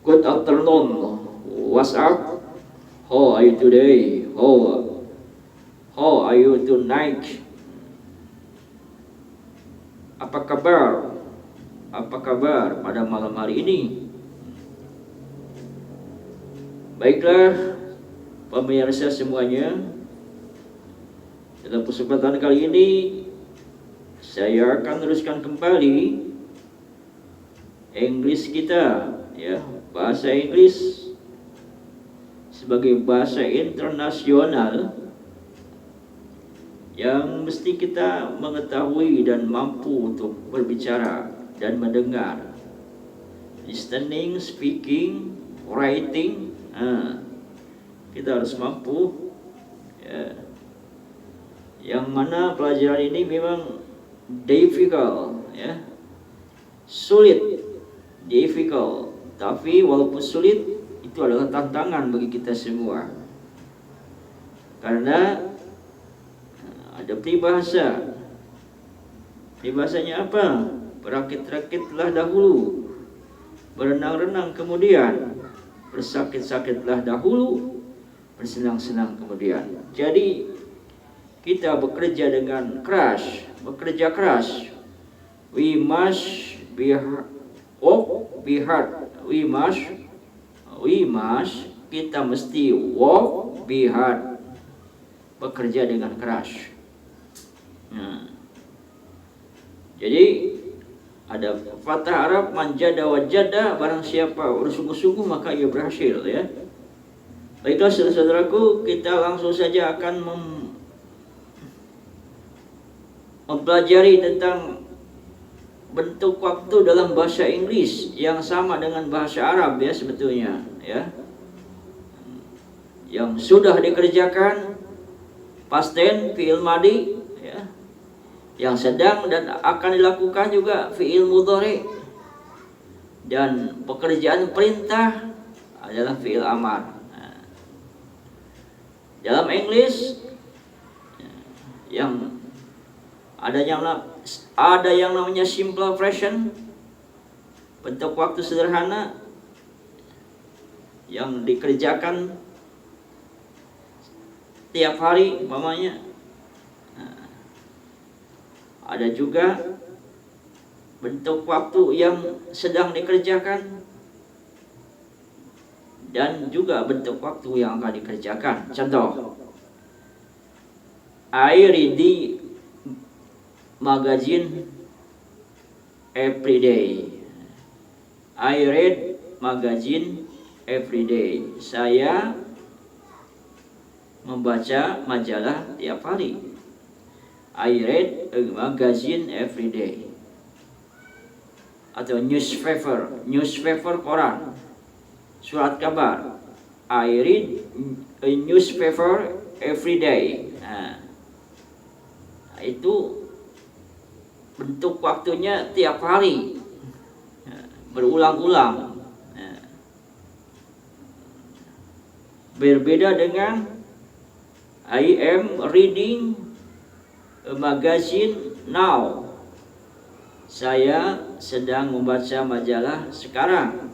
Good afternoon. What's up? How are you today? How are you tonight? Apa kabar? Apa kabar pada malam hari ini? Baiklah, pemirsa semuanya, dalam kesempatan kali ini saya akan teruskan kembali Inggris kita, ya, bahasa Inggris sebagai bahasa internasional yang mesti kita mengetahui dan mampu untuk berbicara dan mendengar. Listening, speaking, writing, kita harus mampu, ya. Yang mana pelajaran ini memang difficult, ya, sulit, difficult. Tapi walaupun sulit, itu adalah tantangan bagi kita semua. Karena ada peribahasa. Peribahasanya apa? Berakit-rakitlah dahulu, berenang-renang kemudian, bersakit-sakitlah dahulu, bersenang-senang kemudian. Jadi kita bekerja dengan keras, bekerja keras. We must be hard. Kita mesti work, be hard, bekerja dengan keras. Jadi ada patah Arab, manjada wajada, barang siapa bersungguh-sungguh maka ia berhasil, ya. Baiklah saudara-saudaraku, kita langsung saja akan mempelajari tentang bentuk waktu dalam bahasa Inggris yang sama dengan bahasa Arab, ya, sebetulnya, ya. Yang sudah dikerjakan past tense, fi'il madhi, ya. Yang sedang dan akan dilakukan juga fi'il mudhari. Dan pekerjaan perintah adalah fi'il amar. Dalam Inggris yang ada yang namanya simple present, bentuk waktu sederhana yang dikerjakan tiap hari umpamanya. Ada juga bentuk waktu yang sedang dikerjakan dan juga bentuk waktu yang akan dikerjakan. Contoh, I read the magazine every day. I read magazine every day. Saya membaca majalah tiap hari. I read a magazine every day. Atau newspaper koran, surat kabar. I read a newspaper every day. Itu bentuk waktunya tiap hari, berulang-ulang. Berbeda dengan I am reading a magazine now. Saya sedang membaca majalah sekarang.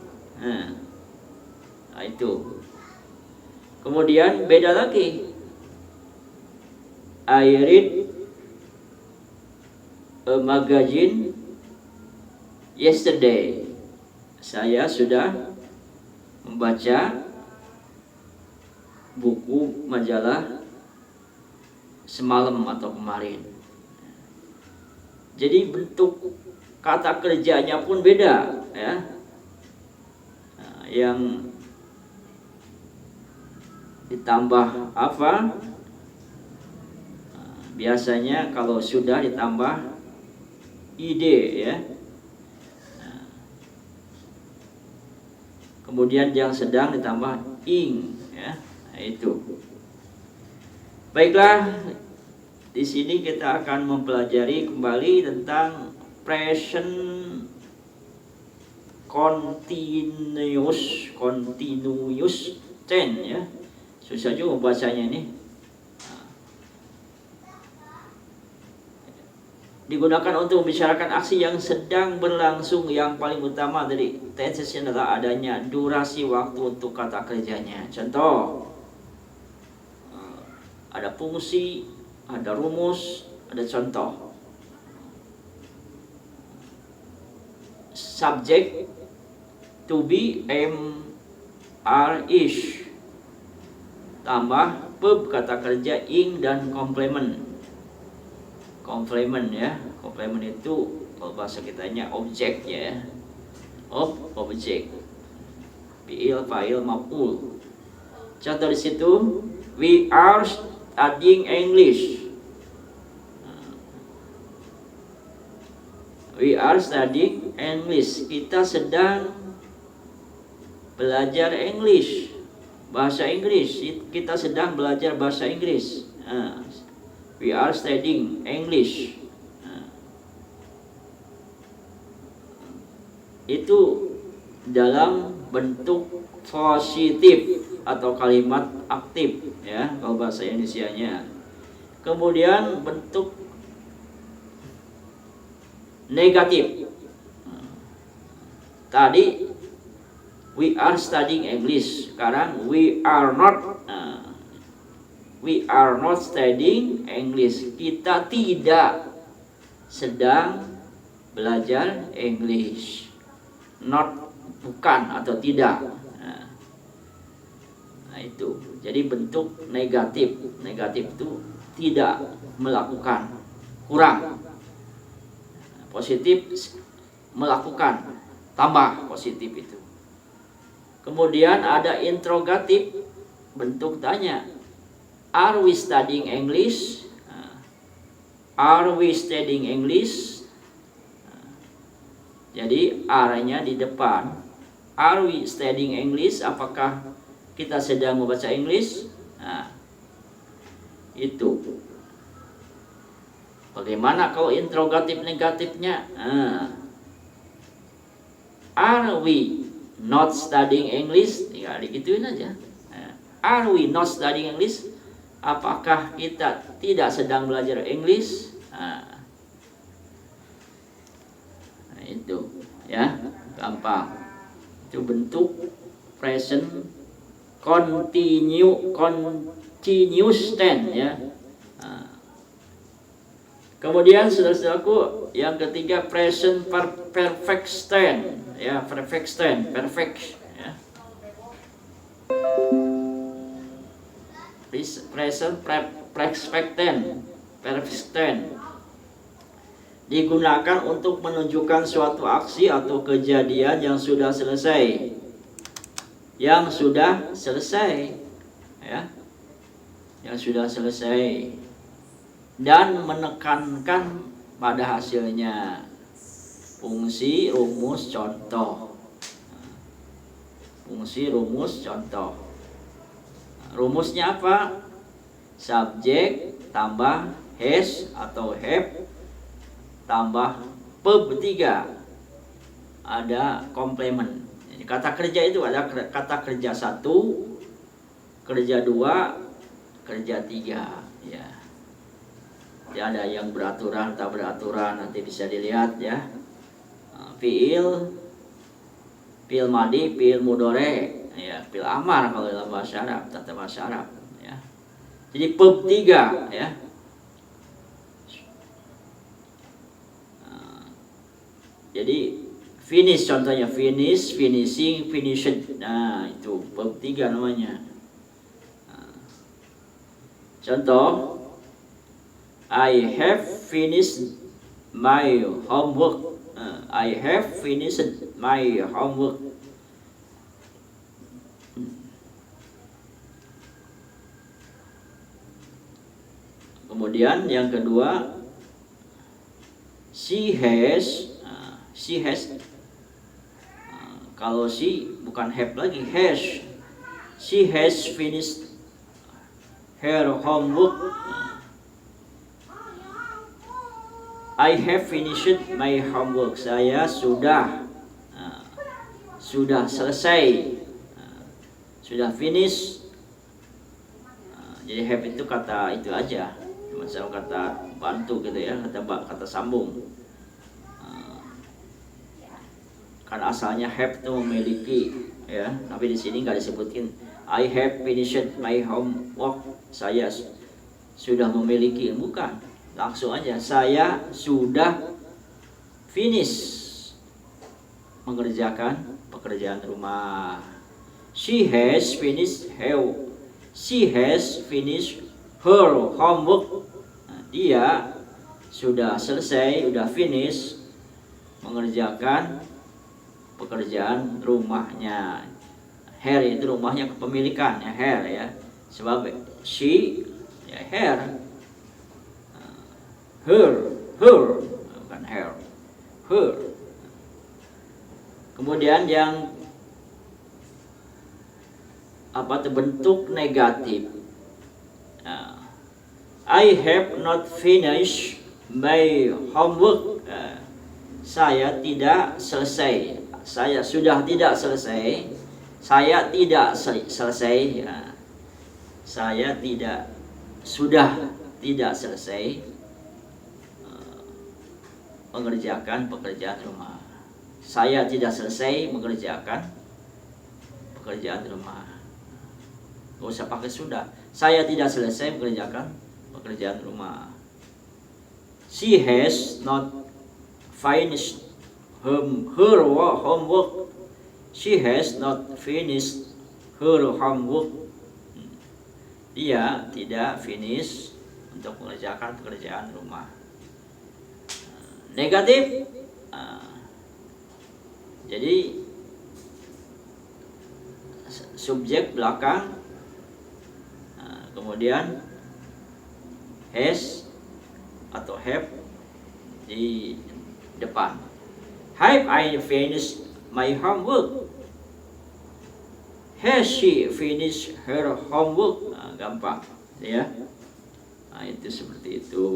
Itu. Kemudian beda lagi. I read a magazine yesterday. Saya sudah membaca buku majalah semalam atau kemarin. Jadi bentuk kata kerjanya pun beda, ya. Yang ditambah apa? Biasanya kalau sudah ditambah ide, ya. Kemudian yang sedang ditambah ing, ya. Itu. Baiklah, di sini kita akan mempelajari kembali tentang present continuous tense, ya. Susah juga bacanya ini. digunakan untuk membicarakan aksi yang sedang berlangsung. Yang paling utama dari tenses adalah adanya durasi waktu untuk kata kerjanya. Contoh, ada fungsi, ada rumus, ada contoh. Subjek, to be, am, are, is. Tambah verb kata kerja ing dan komplement. Komplement ya, komplement itu kalau bahasa kitanya objek ya, objek, fiil, fa'il, maf'ul. Contoh di situ, we are studying English. We are studying English. Kita sedang belajar English, bahasa Inggris. Kita sedang belajar bahasa Inggris. We are studying English. Itu dalam bentuk positif atau kalimat aktif ya kalau bahasa Indonesianya. Kemudian bentuk negatif. Tadi we are studying English. Sekarang we are not. We are not studying English. Kita tidak sedang belajar English. Not, bukan atau tidak. Nah itu. Jadi bentuk negatif. Negatif itu tidak melakukan, kurang. Positif melakukan, tambah positif itu. Kemudian ada interrogatif, bentuk tanya. Are we studying English? Are we studying English? Jadi are-nya di depan. Are we studying English? Apakah kita sedang membaca English? Nah, itu. Bagaimana kalau interrogatif negatifnya? Are we not studying English? Tinggal digituin aja. Are we not studying English? Apakah kita tidak sedang belajar English? Nah, itu ya, gampang. Itu bentuk present continuous tense ya. Nah. Kemudian saudara-saudaraku, yang ketiga present perfect tense ya, perfect tense, perfect ya. Present perfect tense digunakan untuk menunjukkan suatu aksi atau kejadian yang sudah selesai. Yang sudah selesai ya. Yang sudah selesai dan menekankan pada hasilnya. Fungsi, rumus, contoh. Fungsi, rumus, contoh. Rumusnya apa? Subjek tambah has atau have tambah verb 3. Ada komplement. Jadi kata kerja itu ada kata kerja 1, kerja 2, kerja 3 ya. Jadi ada yang beraturan, tak beraturan, nanti bisa dilihat ya. Fiil madi, fiil mudhari ya, fiil amar kalau dalam bahasa Arab, tata bahasa Arab ya. Jadi verb 3 ya. Jadi finish contohnya, finish, finishing, finished. Nah, itu verb 3 namanya. Contoh, I have finished my homework. I have finished my homework. Kemudian yang kedua, she has. Kalau she bukan have lagi, has. She has finished her homework. I have finished my homework. Saya sudah selesai. Sudah finish. Jadi have itu kata itu aja. Cuma kata bantu gitu ya, kata sambung. Kan asalnya have itu memiliki ya, tapi di sini nggak disebutin I have finished my homework, saya sudah memiliki, bukan, langsung aja saya sudah finish mengerjakan pekerjaan rumah. She has finished her homework. Nah, dia sudah selesai, sudah finish mengerjakan pekerjaan rumahnya. Her itu rumahnya kepemilikan ya, her ya. Sebab she ya her, her bukan her, her. Kemudian yang bentuk negatif. I have not finished my homework. Saya tidak selesai. Saya sudah tidak selesai. Saya tidak selesai. Saya sudah tidak selesai mengerjakan pekerjaan rumah. Saya tidak selesai mengerjakan pekerjaan rumah. Gak usah pakai sudah. Saya tidak selesai mengerjakan pekerjaan rumah. She has not finished her homework. She has not finished her homework. Dia tidak finish untuk mengerjakan pekerjaan rumah. Negatif. Jadi subjek belakang, kemudian has atau have di depan. Have I finished my homework? Has she finished her homework? Gampang ya. Itu seperti itu.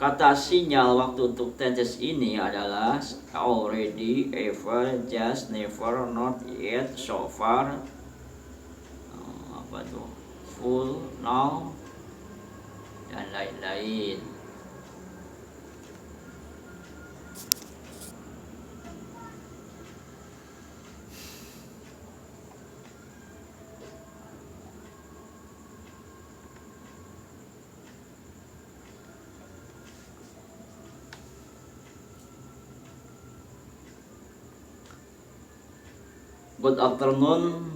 Kata sinyal waktu untuk tenses ini adalah already, ever, just, never, not yet, so far, full, now, dan lain-lain. Good afternoon